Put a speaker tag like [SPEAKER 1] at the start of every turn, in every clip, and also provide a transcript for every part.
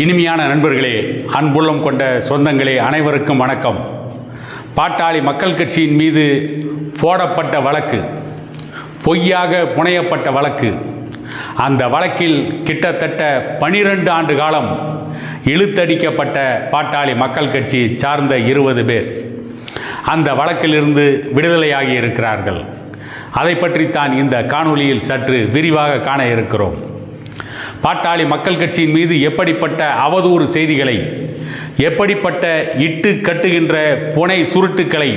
[SPEAKER 1] இனிமையான நண்பர்களே, அன்புள்ளம் கொண்ட சொந்தங்களே, அனைவருக்கும் வணக்கம். பாட்டாளி மக்கள் கட்சியின் மீது போடப்பட்ட வழக்கு, பொய்யாக புனையப்பட்ட வழக்கு. அந்த வழக்கில் கிட்டத்தட்ட 12 ஆண்டு காலம் இழுத்தடிக்கப்பட்ட பாட்டாளி மக்கள் கட்சியை சார்ந்த 20 பேர் அந்த வழக்கிலிருந்து விடுதலையாகி இருக்கிறார்கள். அதை பற்றித்தான் இந்த காணொளியில் சற்று விரிவாக காண இருக்கிறோம். பாட்டாளி மக்கள் கட்சியின் மீது எப்படிப்பட்ட அவதூறு செய்திகளை, எப்படிப்பட்ட இட்டு கட்டுகின்ற புனை சுருட்டுக்களை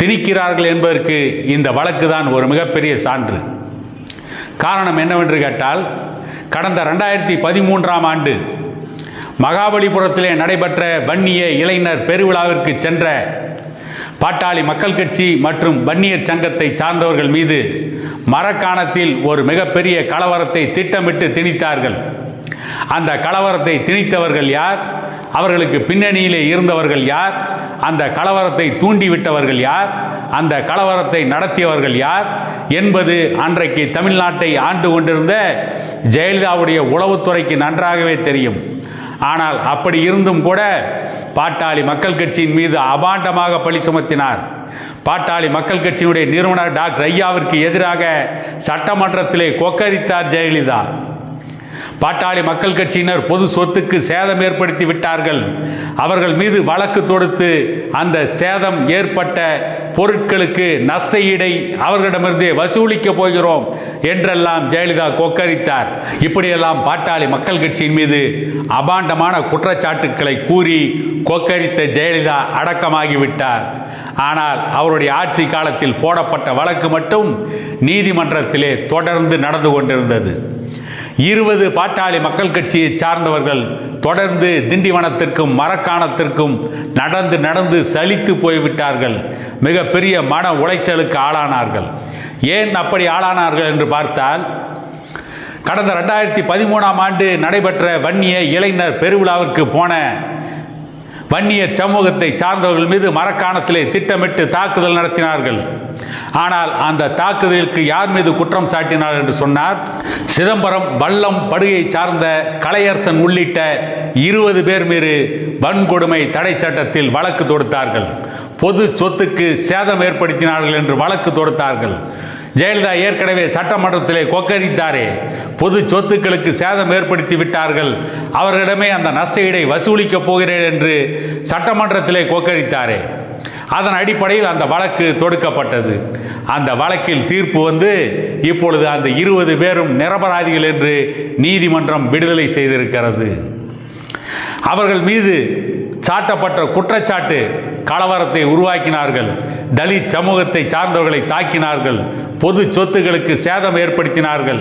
[SPEAKER 1] திணிக்கிறார்கள் என்பதற்கு இந்த வழக்கு தான் ஒரு மிகப்பெரிய சான்று. காரணம் என்னவென்று கேட்டால், கடந்த 2013ஆம் ஆண்டு மகாபலிபுரத்திலே நடைபெற்ற வன்னிய இளைஞர் பெருவிழாவிற்கு சென்ற பாட்டாளி மக்கள் கட்சி மற்றும் வன்னியர் சங்கத்தை சார்ந்தவர்கள் மீது மரக்காணத்தில் ஒரு மிகப்பெரிய கலவரத்தை திட்டமிட்டு திணித்தார்கள். அந்த கலவரத்தை திணித்தவர்கள் யார்? அவர்களுக்கு பின்னணியிலே இருந்தவர்கள் யார்? அந்த கலவரத்தை தூண்டிவிட்டவர்கள் யார்? அந்த கலவரத்தை நடத்தியவர்கள் யார் என்பது அன்றைக்கு தமிழ்நாட்டை ஆண்டு கொண்டிருந்த ஜெயலலிதாவுடைய உளவுத்துறைக்கு நன்றாகவே தெரியும். ஆனால் அப்படி இருந்தும் கூட பாட்டாளி மக்கள் கட்சியின் மீது அபாண்டமாக பழி சுமத்தினார். பாட்டாளி மக்கள் கட்சியினுடைய நிறுவனர் டாக்டர் ஐயாவிற்கு எதிராக சட்டமன்றத்திலே கொக்கரித்தார் ஜெயலலிதா. பாட்டாளி மக்கள் கட்சியினர் பொது சொத்துக்கு சேதம் ஏற்படுத்தி விட்டார்கள், அவர்கள் மீது வழக்கு தொடுத்து அந்த சேதம் ஏற்பட்ட பொருட்களுக்கு நஷ்ட ஈடை அவர்களிடமிருந்தே வசூலிக்க போகிறோம் என்றெல்லாம் ஜெயலலிதா கொக்கரித்தார். இப்படியெல்லாம் பாட்டாளி மக்கள் கட்சியின் மீது அபாண்டமான குற்றச்சாட்டுக்களை கூறி கொக்கரித்த ஜெயலலிதா அடக்கமாகிவிட்டார். ஆனால் அவருடைய ஆட்சி காலத்தில் போடப்பட்ட வழக்கு மட்டும் நீதிமன்றத்திலே தொடர்ந்து நடந்து கொண்டிருந்தது. 20 பாட்டாளி மக்கள் கட்சியை சார்ந்தவர்கள் தொடர்ந்து திண்டிவனத்திற்கும் மரக்காணத்திற்கும் நடந்து சலித்து போய்விட்டார்கள். மிகப்பெரிய மன உளைச்சலுக்கு ஆளானார்கள். ஏன் அப்படி ஆளானார்கள் என்று பார்த்தால், கடந்த 2013ஆம் ஆண்டு நடைபெற்ற வன்னிய இளைஞர் பெருவிழாவிற்கு போன வன்னியர் சமூகத்தை சார்ந்தவர்கள் மீது மரக்காணத்திலே திட்டமிட்டு தாக்குதல் நடத்தினார்கள். ஆனால் அந்த தாக்குதலுக்கு யார் மீது குற்றம் சாட்டினார் என்று சொன்னார், சிதம்பரம் வல்லம் படுகை சார்ந்த கலையரசன் உள்ளிட்ட 20 பேர் மீது வன்கொடுமை தடை சட்டத்தில் வழக்கு தொடுத்தார்கள். பொது சொத்துக்கு சேதம் ஏற்படுத்தினார்கள் என்று வழக்கு தொடுத்தார்கள். ஜெயலலிதா ஏற்கனவே சட்டமன்றத்திலே கொக்கரித்தாரே, பொது சொத்துக்களுக்கு சேதம் ஏற்படுத்தி விட்டார்கள், அவர்களிடமே அந்த நஷ்ட ஈடை வசூலிக்கப் போகிறேன் என்று சட்டமன்றத்திலே கொக்கரித்தாரே. அதன் அடிப்படையில் அந்த வழக்கு தொடுக்கப்பட்டது. அந்த வழக்கில் தீர்ப்பு வந்து இப்பொழுது அந்த 20 பேரும் நிரபராதிகள் என்று நீதிமன்றம் விடுதலை செய்திருக்கிறது. அவர்கள் மீது சாட்டப்பட்ட குற்றச்சாட்டு, கலவரத்தை உருவாக்கினார்கள், தலித் சமூகத்தை சார்ந்தவர்களை தாக்கினார்கள், பொது சொத்துக்களுக்கு சேதம் ஏற்படுத்தினார்கள்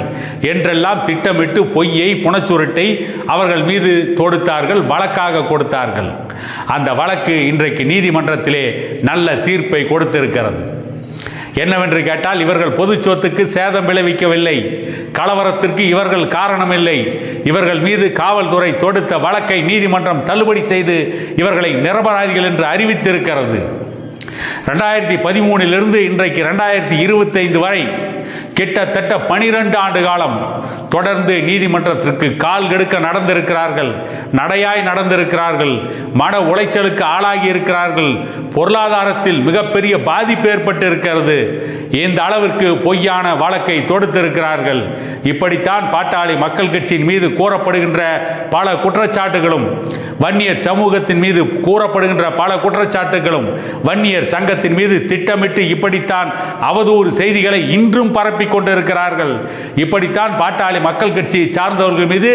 [SPEAKER 1] என்றெல்லாம் திட்டமிட்டு பொய்யை புனச்சுருட்டை அவர்கள் மீது தொடுத்தார்கள், வழக்காக கொடுத்தார்கள். அந்த வழக்கு இன்றைக்கு நீதிமன்றத்திலே நல்ல தீர்ப்பை கொடுத்திருக்கிறது. என்னவென்று கேட்டால், இவர்கள் பொது சொத்துக்கு சேதம் விளைவிக்கவில்லை, கலவரத்திற்கு இவர்கள் காரணமில்லை, இவர்கள் மீது காவல்துறை தொடுத்த வழக்கை நீதிமன்றம் தள்ளுபடி செய்து இவர்களை நிரபராதிகள் என்று அறிவித்திருக்கிறது. 2013 இன்றைக்கு 2025 வரை கிட்டத்தட்ட 12 ஆண்டு காலம் தொடர்ந்து நீதிமன்றத்திற்கு கால் கெடுக்க நடந்திருக்கிறார்கள், நடையாய் நடந்திருக்கிறார்கள், மன உளைச்சலுக்கு ஆளாகி இருக்கிறார்கள், பொருளாதாரத்தில் மிகப்பெரிய பாதிப்பு ஏற்பட்டு இருக்கிறது. இந்த அளவிற்கு பொய்யான வழக்கை தொடுத்திருக்கிறார்கள். இப்படித்தான் பாட்டாளி மக்கள் கட்சியின் மீது கூறப்படுகின்ற பல குற்றச்சாட்டுகளும், வன்னியர் சமூகத்தின் மீது கூறப்படுகின்ற பல குற்றச்சாட்டுகளும், வன்னியர் சங்கத்தின் மீது திட்டமிட்டு இப்படித்தான் அவதூறு செய்திகளை இன்றும் பரப்பிக் கொண்டிருக்கிறார்கள். இப்படித்தான் பாட்டாளி மக்கள் கட்சியை சார்ந்தவர்கள் மீது,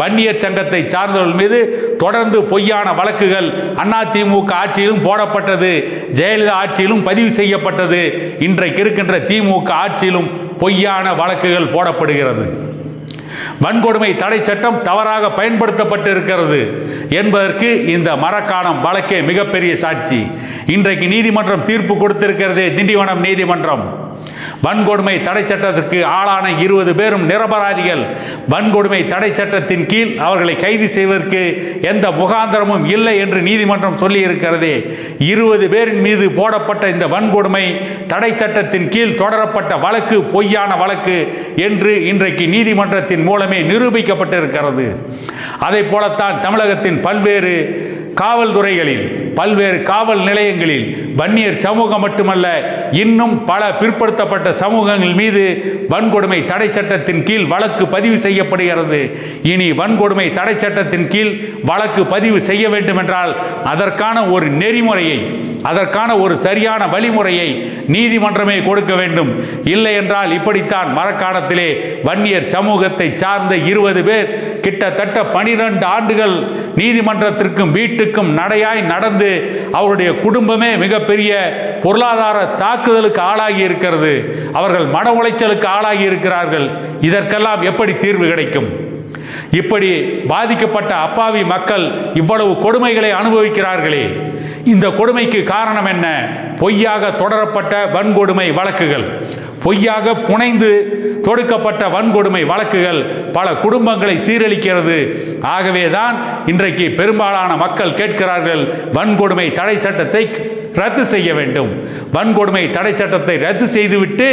[SPEAKER 1] வன்னியர் சங்கத்தை சார்ந்தவர்கள் மீது தொடர்ந்து பொய்யான வழக்குகள் அதிமுக ஆட்சியிலும் போடப்பட்டது, ஜெயலலிதா ஆட்சியிலும் பதிவு செய்யப்பட்டது, இன்றைக்கு இருக்கின்ற திமுக ஆட்சியிலும் பொய்யான வழக்குகள் போடப்படுகிறது. வன்கொடுமை தடை சட்டம் தவறாக பயன்படுத்தப்பட்டு இருக்கிறது என்பதற்கு இந்த மரக்காணம் வழக்கே மிகப்பெரிய சாட்சி. இன்றைக்கு நீதிமன்றம் தீர்ப்பு கொடுத்திருக்கிறதே, திண்டிவனம் நீதிமன்றம், வன்கொடுமை தடை சட்டத்திற்கு ஆளான 20 பேரும் நிரபராதிகள். வன்கொடுமை தடை சட்டத்தின் கீழ் அவர்களை கைது செய்வதற்கு எந்த முகாந்திரமும் இல்லை என்று நீதிமன்றம் சொல்லி இருக்கிறது. 20 பேரின் மீது போடப்பட்ட இந்த வன்கொடுமை தடை சட்டத்தின் கீழ் தொடரப்பட்ட வழக்கு பொய்யான வழக்கு என்று இன்றைக்கு நீதிமன்றத்தின் மூலமே நிரூபிக்கப்பட்டிருக்கிறது. அதை போலத்தான் தமிழகத்தின் பல்வேறு காவல்துறைகளில், பல்வேறு காவல் நிலையங்களில் வன்னியர் சமூகம் மட்டுமல்ல, இன்னும் பல பிற்படுத்தப்பட்ட சமூகங்கள் மீது வன்கொடுமை தடை சட்டத்தின் கீழ் வழக்கு பதிவு செய்யப்படுகிறது. இனி வன்கொடுமை தடை சட்டத்தின் கீழ் வழக்கு பதிவு செய்ய வேண்டும் என்றால் அதற்கான ஒரு நெறிமுறையை, அதற்கான ஒரு சரியான வழிமுறையை நீதிமன்றமே கொடுக்க வேண்டும். இல்லை என்றால் இப்படித்தான் மரக்காணத்திலே வன்னியர் சமூகத்தை சார்ந்த 20 பேர் கிட்டத்தட்ட 12 ஆண்டுகள் நீதிமன்றத்திற்கும் வீட்டுக்கும் நடையாய் நடந்து அவருடைய குடும்பமே மிகப்பெரிய பொருளாதார தாக்குதலுக்கு ஆளாகி இருக்கிறது. அவர்கள் மன உளைச்சலுக்கு ஆளாகி இருக்கிறார்கள். இதற்கெல்லாம் எப்படி தீர்வு கிடைக்கும்? இப்படி பாதிக்கப்பட்ட அப்பாவி மக்கள் இவ்வளவு கொடுமைகளை அனுபவிக்கிறார்களே, இந்த கொடுமைக்கு காரணம் என்ன? பொய்யாக தொடரப்பட்ட வன்கொடுமை வழக்குகள், பொய்யாக புனைந்து தொடுக்கப்பட்ட வன்கொடுமை வழக்குகள் பல குடும்பங்களை சீரழிக்கிறது. ஆகவேதான் இன்றைக்கு பெரும்பாலான மக்கள் கேட்கிறார்கள், வன்கொடுமை தடை சட்டத்தை ரத்து செய்ய வேண்டும். வன்கொடுமை தடை சட்டத்தை ரத்து செய்துவிட்டு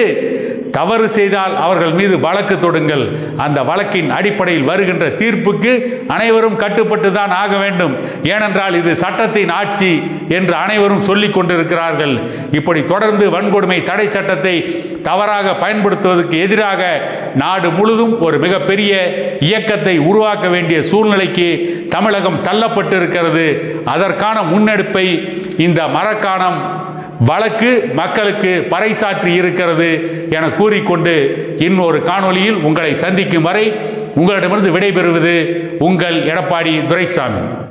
[SPEAKER 1] தவறு செய்தால் அவர்கள் மீது வழக்கு தொடுங்கள். அந்த வழக்கின் அடிப்படையில் வருகின்ற தீர்ப்புக்கு அனைவரும் கட்டுப்பட்டு தான் ஆக வேண்டும். ஏனென்றால் இது சட்டத்தின் ஆட்சி என்று அனைவரும் சொல்லிக் கொண்டிருக்கிறார்கள். இப்படி தொடர்ந்து வன்கொடுமை தடை சட்டத்தை தவறாக பயன்படுத்துவதற்கு எதிராக நாடு முழுதும் ஒரு மிகப்பெரிய இயக்கத்தை உருவாக்க வேண்டிய சூழ்நிலைக்கு தமிழகம் தள்ளப்பட்டிருக்கிறது. அதற்கான முன்னெடுப்பை இந்த மரக்காணம் வழக்கு மக்களுக்கு பறைசாற்றி இருக்கிறது என கூறிக்கொண்டு இன்னொரு காணொளியில் உங்களை சந்திக்கும் வரை உங்களிடமிருந்து விடைபெறுவது உங்கள் எடப்பாடி துரைசாமி.